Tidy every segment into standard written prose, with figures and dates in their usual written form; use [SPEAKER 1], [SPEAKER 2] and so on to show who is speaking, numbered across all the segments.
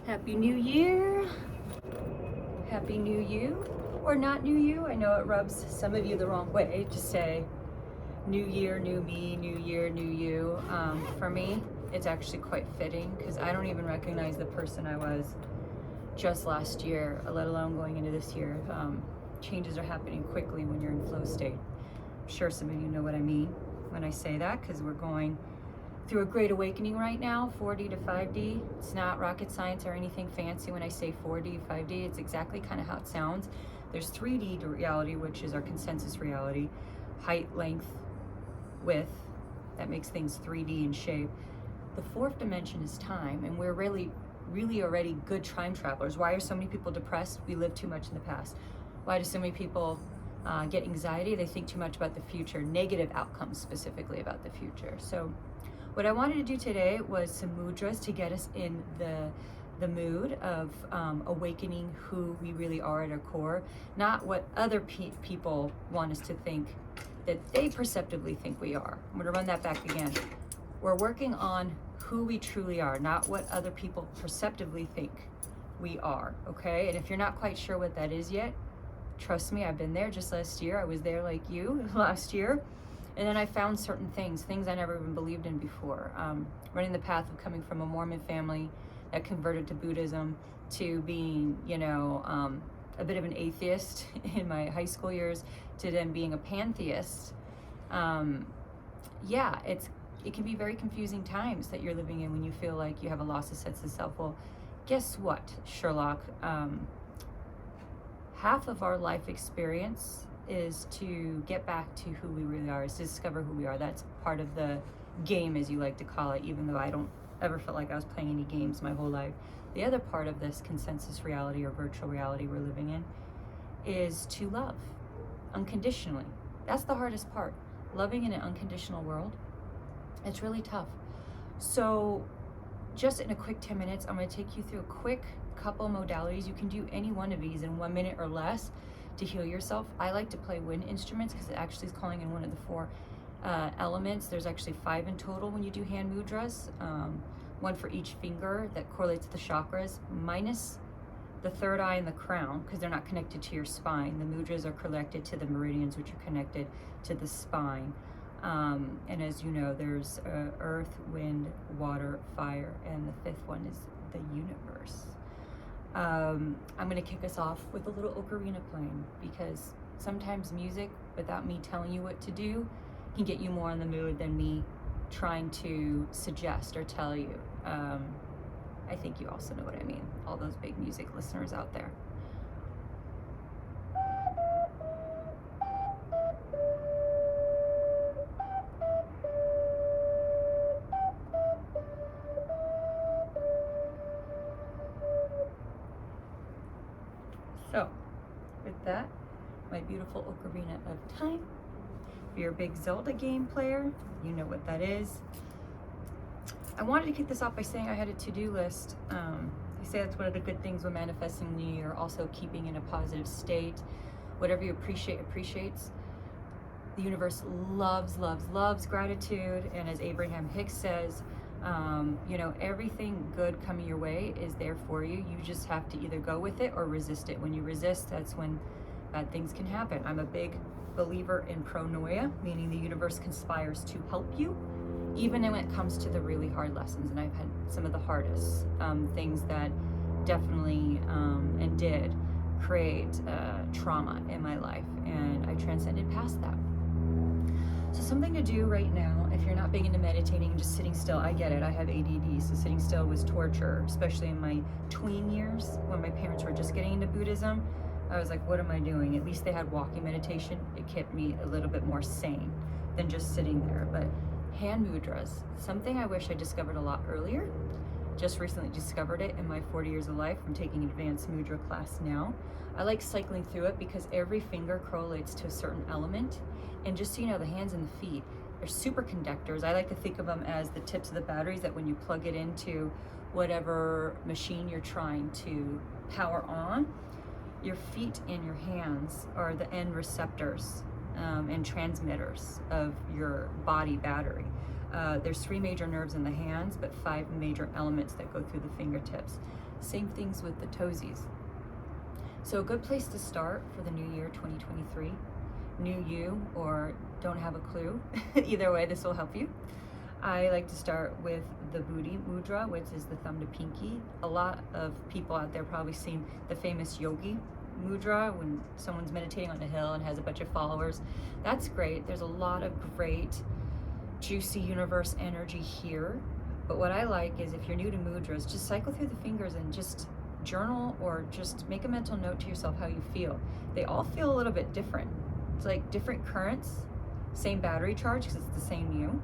[SPEAKER 1] Happy New Year. Happy New You. Or not New You. I know it rubs some of you the wrong way to say New Year, New Me, New Year, New You. For me, it's actually quite fitting because I don't even recognize the person I was just last year, let alone going into this year. Changes are happening quickly when you're in flow state. I'm sure some of you know what I mean when I say that because we're going through a great awakening right now, 4D to 5D. It's not rocket science or anything fancy when I say 4D, 5D. It's exactly kind of how it sounds. There's 3D to reality, which is our consensus reality. Height, length, width. That makes things 3D in shape. The fourth dimension is time, and we're really already good time travelers. Why are so many people depressed? We live too much in the past. Why do so many people get anxiety? They think too much about the future, negative outcomes specifically about the future. So what I wanted to do today was some mudras to get us in the mood of awakening who we really are at our core, not what other people want us to think that they perceptively think we are. I'm going to run that back again. We're working on who we truly are, not what other people perceptively think we are, okay? And if you're not quite sure what that is yet, trust me, I've been there just last year. I was there like you last year. And then I found certain things I never even believed in before. Running the path of coming from a Mormon family that converted to Buddhism to being, a bit of an atheist in my high school years to then being a pantheist. It can be very confusing times that you're living in when you feel like you have a loss of sense of self. Well, guess what, Sherlock? Half of our life experience is to get back to who we really are, is to discover who we are. That's part of the game, as you like to call it, even though I don't ever feel like I was playing any games my whole life. The other part of this consensus reality or virtual reality we're living in is to love unconditionally. That's the hardest part. Loving in an unconditional world, it's really tough. So just in a quick 10 minutes, I'm going to take you through a quick couple modalities. You can do any one of these in 1 minute or less to heal yourself. I like to play wind instruments because it actually is calling in one of the four elements. There's actually 5 in total when you do hand mudras, one for each finger that correlates to the chakras, minus the third eye and the crown because they're not connected to your spine. The mudras are connected to the meridians, which are connected to the spine. And as you know, there's earth, wind, water, fire, and the 5th one is the universe. I'm going to kick us off with a little ocarina playing because sometimes music, without me telling you what to do, can get you more in the mood than me trying to suggest or tell you. I think you also know what I mean, all those big music listeners out there. So, with that, my beautiful ocarina of time. If you're a big Zelda game player, you know what that is. I wanted to kick this off by saying I had a to-do list. They say that's one of the good things when manifesting the new year, also keeping in a positive state. Whatever you appreciate, appreciates. The universe loves gratitude. And as Abraham Hicks says, everything good coming your way is there for you. You just have to either go with it or resist it. When you resist, that's when bad things can happen. I'm a big believer in pronoia, meaning the universe conspires to help you, even when it comes to the really hard lessons. And I've had some of the hardest things that definitely and did create trauma in my life, and I transcended past that. So something to do right now, if you're not big into meditating and just sitting still, I get it, I have ADD, so sitting still was torture, especially in my tween years when my parents were just getting into Buddhism. I was like, what am I doing? At least they had walking meditation. It kept me a little bit more sane than just sitting there. But hand mudras, something I wish I discovered a lot earlier. Just recently discovered it in my 40 years of life. I'm taking an advanced mudra class now. I like cycling through it because every finger correlates to a certain element. And just so you know, the hands and the feet are superconductors. I like to think of them as the tips of the batteries that when you plug it into whatever machine you're trying to power on, your feet and your hands are the end receptors and transmitters of your body battery. There's 3 major nerves in the hands, but 5 major elements that go through the fingertips. Same things with the toesies. So a good place to start for the new year 2023, new you or don't have a clue, either way this will help you. I like to start with the booty mudra, which is the thumb to pinky. A lot of people out there probably seen the famous yogi mudra when someone's meditating on a hill and has a bunch of followers. That's great. There's a lot of great juicy universe energy here. But what I like is if you're new to mudras, just cycle through the fingers and just journal or just make a mental note to yourself how you feel. They all feel a little bit different. It's like different currents, same battery charge because it's the same you.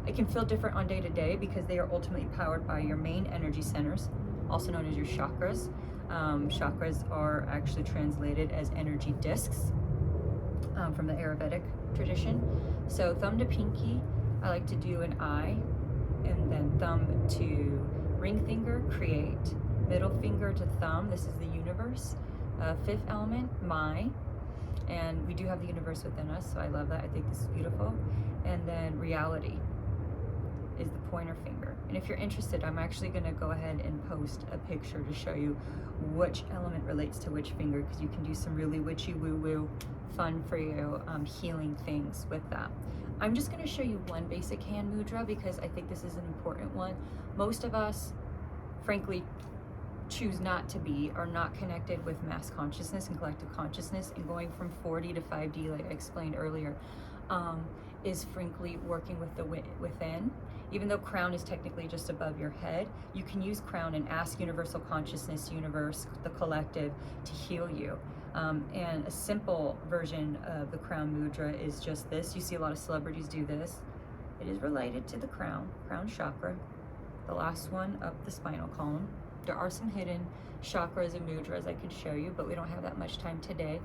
[SPEAKER 1] It can feel different on day to day because they are ultimately powered by your main energy centers, also known as your chakras. Chakras are actually translated as energy discs from the Ayurvedic tradition. So thumb to pinky, I like to do an eye, and then thumb to ring finger, create. Middle finger to thumb, this is the universe. Fifth element, my. And we do have the universe within us, so I love that. I think this is beautiful. And then reality is the pointer finger. And if you're interested, I'm actually gonna go ahead and post a picture to show you which element relates to which finger, because you can do some really witchy woo-woo, fun for you, healing things with that. I'm just gonna show you one basic hand mudra because I think this is an important one. Most of us, frankly, choose not to be, are not connected with mass consciousness and collective consciousness, and going from 4D to 5D, like I explained earlier, is frankly working with the within. Even though crown is technically just above your head, you can use crown and ask universal consciousness, universe, the collective, to heal you. And a simple version of the crown mudra is just this. You see a lot of celebrities do this. It is related to the crown chakra, the last one up the spinal column. There are some hidden chakras and mudras I can show you, but we don't have that much time today.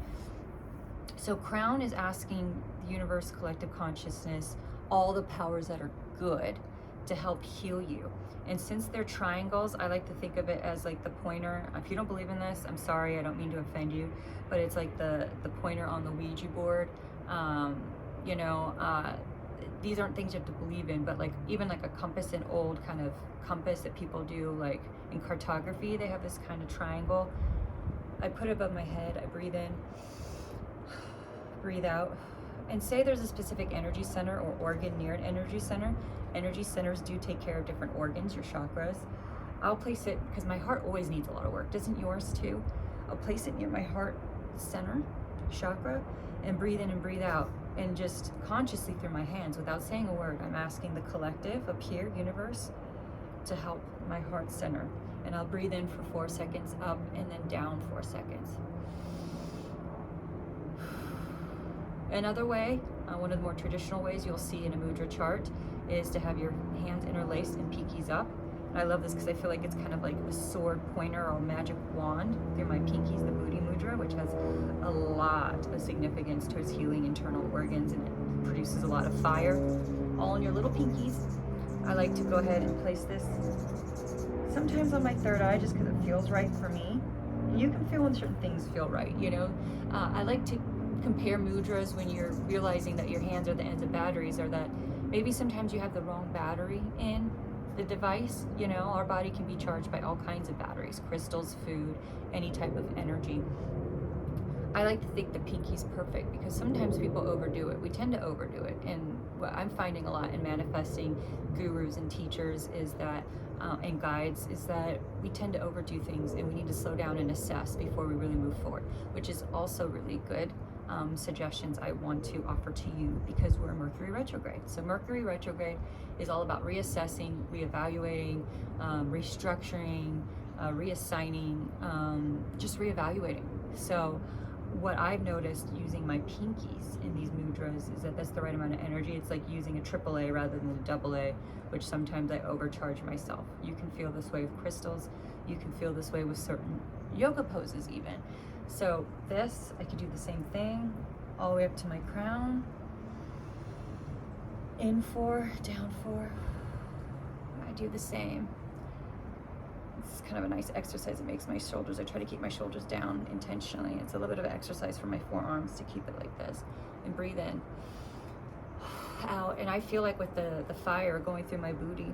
[SPEAKER 1] So crown is asking the universe, collective consciousness, all the powers that are good to help heal you. And since they're triangles, I like to think of it as like the pointer. If you don't believe in this, I'm sorry, I don't mean to offend you, but it's like the pointer on the Ouija board. These aren't things you have to believe in, but like even like a compass, an old kind of compass that people do like in cartography, they have this kind of triangle. I put it above my head, I breathe in, breathe out, and say there's a specific energy center or organ near an energy center. Energy centers do take care of different organs, your chakras. I'll place it, because my heart always needs a lot of work, doesn't yours too? I'll place it near my heart center, chakra, and breathe in and breathe out. And just consciously through my hands, without saying a word, I'm asking the collective up here, universe, to help my heart center. And I'll breathe in for 4 seconds, up, and then down 4 seconds. Another way, one of the more traditional ways you'll see in a mudra chart, is to have your hands interlaced and pinkies up. And I love this because I feel like it's kind of like a sword pointer or magic wand through my pinkies, the booty mudra, which has a lot of significance towards healing internal organs, and it produces a lot of fire, all in your little pinkies. I like to go ahead and place this sometimes on my third eye just because it feels right for me. And you can feel when certain things feel right, you know. I like to compare mudras when you're realizing that your hands are the ends of batteries, or that maybe sometimes you have the wrong battery in the device. You know, our body can be charged by all kinds of batteries, crystals, food, any type of energy. I like to think the pinky's perfect because sometimes people overdo it. We tend to overdo it. And what I'm finding a lot in manifesting gurus and teachers is that, and guides, is that we tend to overdo things, and we need to slow down and assess before we really move forward, which is also really good suggestions I want to offer to you because we're in Mercury retrograde. So Mercury retrograde is all about reassessing, reevaluating, restructuring, reassigning, just reevaluating. So what I've noticed using my pinkies in these mudras is that that's the right amount of energy. It's like using a AAA rather than a AA, which sometimes I overcharge myself. You can feel this way with crystals. You can feel this way with certain yoga poses even. So this, I could do the same thing all the way up to my crown. In 4, down 4. I do the same. It's kind of a nice exercise. It makes my shoulders, I try to keep my shoulders down intentionally. It's a little bit of an exercise for my forearms to keep it like this. And breathe in, out. And I feel like with the fire going through my booty,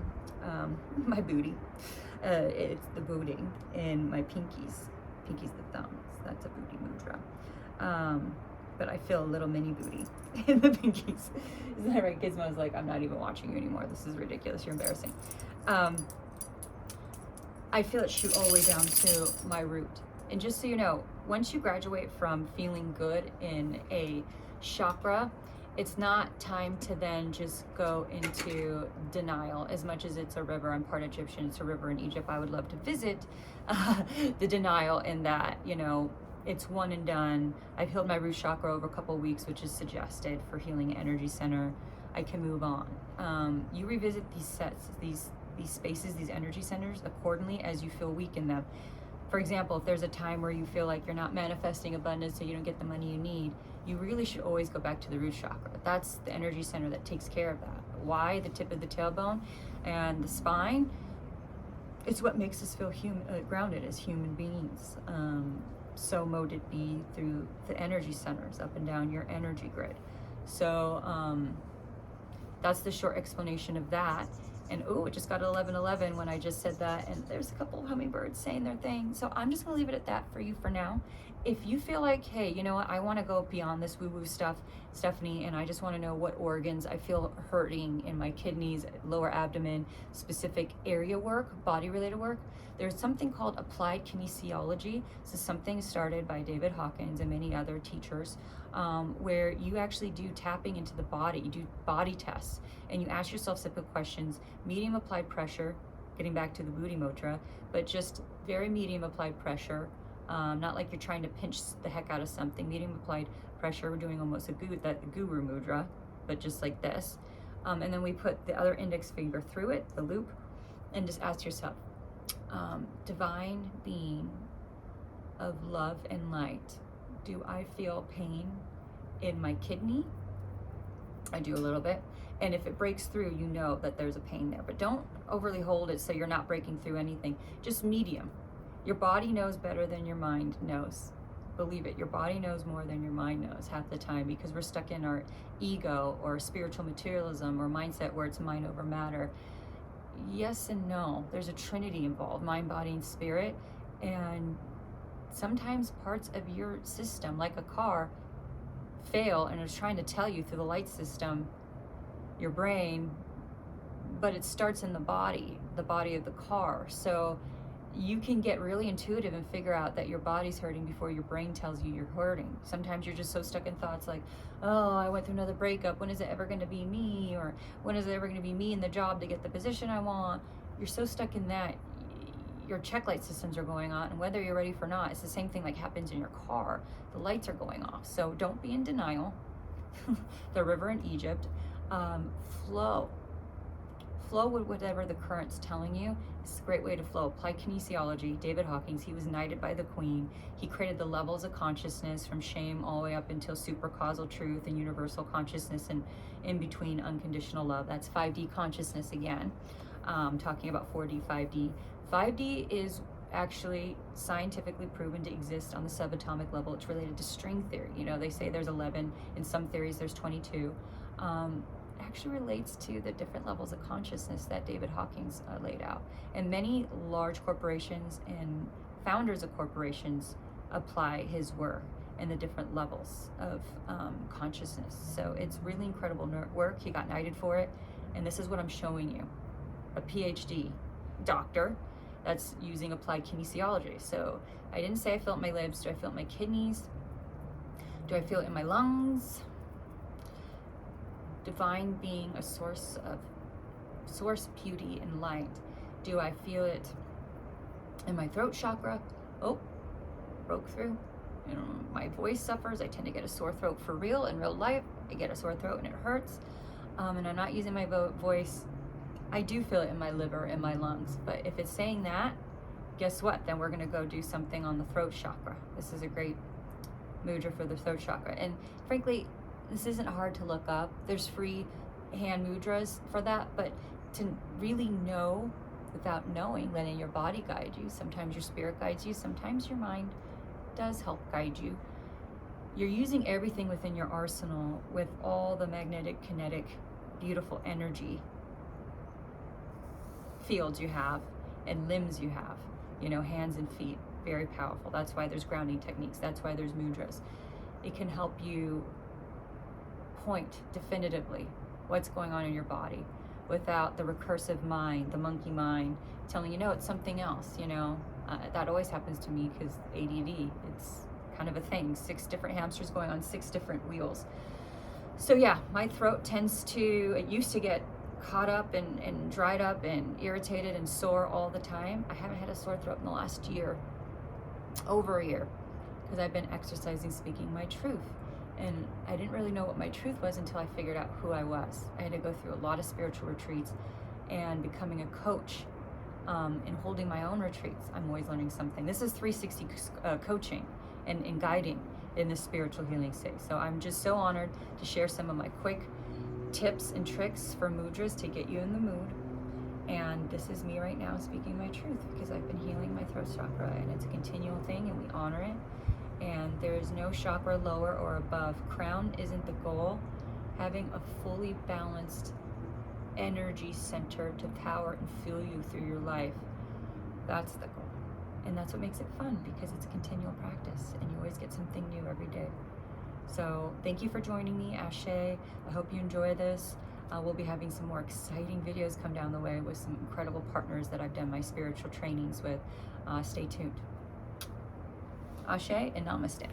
[SPEAKER 1] It's the booty in my pinkies. Pinkies the thumbs. That's a booty mudra. But I feel a little mini booty in the pinkies. Isn't that right? Gizmo's like, I'm not even watching you anymore. This is ridiculous. You're embarrassing. I feel it shoot all the way down to my root. And just so you know, once you graduate from feeling good in a chakra, it's not time to then just go into denial. As much as it's a river, I'm part Egyptian, it's a river in Egypt, I would love to visit the denial in that, you know, it's one and done. I've healed my root chakra over a couple of weeks, which is suggested for healing energy center. I can move on. You revisit these sets, these spaces, these energy centers accordingly as you feel weak in them. For example, if there's a time where you feel like you're not manifesting abundance so you don't get the money you need, you really should always go back to the root chakra. That's the energy center that takes care of that. Why? The tip of the tailbone and the spine. It's what makes us feel grounded as human beings. So mote it be through the energy centers up and down your energy grid. So that's the short explanation of that. And oh, it just got 11:11 when I just said that, and there's a couple of hummingbirds saying their thing. So I'm just gonna leave it at that for you for now. If you feel like, hey, you know what, I wanna go beyond this woo-woo stuff, Stephanie, and I just wanna know what organs I feel hurting in my kidneys, lower abdomen, specific area work, body-related work, there's something called applied kinesiology. This is something started by David Hawkins and many other teachers, where you actually do tapping into the body. You do body tests and you ask yourself simple questions. Medium applied pressure, getting back to the booty mudra, but just very medium applied pressure, not like you're trying to pinch the heck out of something. Medium applied pressure, we're doing almost the guru mudra, but just like this. And then we put the other index finger through it, the loop, and just ask yourself, divine being of love and light, do I feel pain in my kidney? I do a little bit. And if it breaks through, you know that there's a pain there, but don't overly hold it so you're not breaking through anything. Just medium. Your body knows better than your mind knows. Believe it, your body knows more than your mind knows half the time, because we're stuck in our ego or spiritual materialism or mindset where it's mind over matter. Yes and no. There's a trinity involved, mind, body, and spirit. And sometimes parts of your system, like a car, fail and it's trying to tell you through the light system, your brain, but it starts in the body of the car. So you can get really intuitive and figure out that your body's hurting before your brain tells you you're hurting. Sometimes you're just so stuck in thoughts like, oh, I went through another breakup. When is it ever going to be me? Or when is it ever going to be me in the job to get the position I want? You're so stuck in that. Your check light systems are going on, and whether you're ready for or not, it's the same thing like happens in your car. The lights are going off. So don't be in denial. The river in Egypt. Flow with whatever the current's telling you. It's a great way to flow. Apply kinesiology. David Hawkins, he was knighted by the Queen. He created the levels of consciousness from shame all the way up until supercausal truth and universal consciousness, and in between unconditional love. That's 5D consciousness again. Talking about 4D, 5D. 5D is actually scientifically proven to exist on the subatomic level. It's related to string theory. You know, they say there's 11. In some theories, there's 22. Actually relates to the different levels of consciousness that David Hawkins laid out. And many large corporations and founders of corporations apply his work and the different levels of consciousness. So it's really incredible work. He got knighted for it. And this is what I'm showing you. A PhD doctor that's using applied kinesiology. So I didn't say I feel it in my limbs. Do I feel it in my kidneys? Do I feel it in my lungs? Divine being a source beauty and light. Do I feel it in my throat chakra? Oh, broke through. You know, my voice suffers. I tend to get a sore throat for real in real life. I get a sore throat and it hurts. And I'm not using my voice. I do feel it in my liver and my lungs. But if it's saying that, guess what? Then we're gonna go do something on the throat chakra. This is a great mudra for the throat chakra. And frankly, this isn't hard to look up. There's free hand mudras for that, but to really know without knowing, letting your body guide you. Sometimes your spirit guides you. Sometimes your mind does help guide you. You're using everything within your arsenal with all the magnetic, kinetic, beautiful energy fields you have. and limbs you have, you know, hands and feet, very powerful. That's why there's grounding techniques. That's why there's mudras. It can help you point definitively what's going on in your body without the recursive mind, the monkey mind, telling you, no, it's something else, you know. That always happens to me because ADD, it's kind of a thing. 6 different hamsters going on 6 different wheels. So yeah, my throat it used to get caught up and dried up and irritated and sore all the time. I haven't had a sore throat in the last year, over a year, because I've been exercising, speaking my truth. And I didn't really know what my truth was until I figured out who I was. I had to go through a lot of spiritual retreats and becoming a coach and holding my own retreats. I'm always learning something. This is 360 coaching and guiding in this spiritual healing state. So I'm just so honored to share some of my quick tips and tricks for mudras to get you in the mood. And this is me right now speaking my truth, because I've been healing my throat chakra, and it's a continual thing, and we honor it. And there is no chakra lower or above. Crown isn't the goal. Having a fully balanced energy center to power and fuel you through your life, that's the goal. And that's what makes it fun, because it's a continual practice and you always get something new every day. So thank you for joining me, Ashe. I hope you enjoy this. We'll be having some more exciting videos come down the way with some incredible partners that I've done my spiritual trainings with. Stay tuned. Ashe and namaste.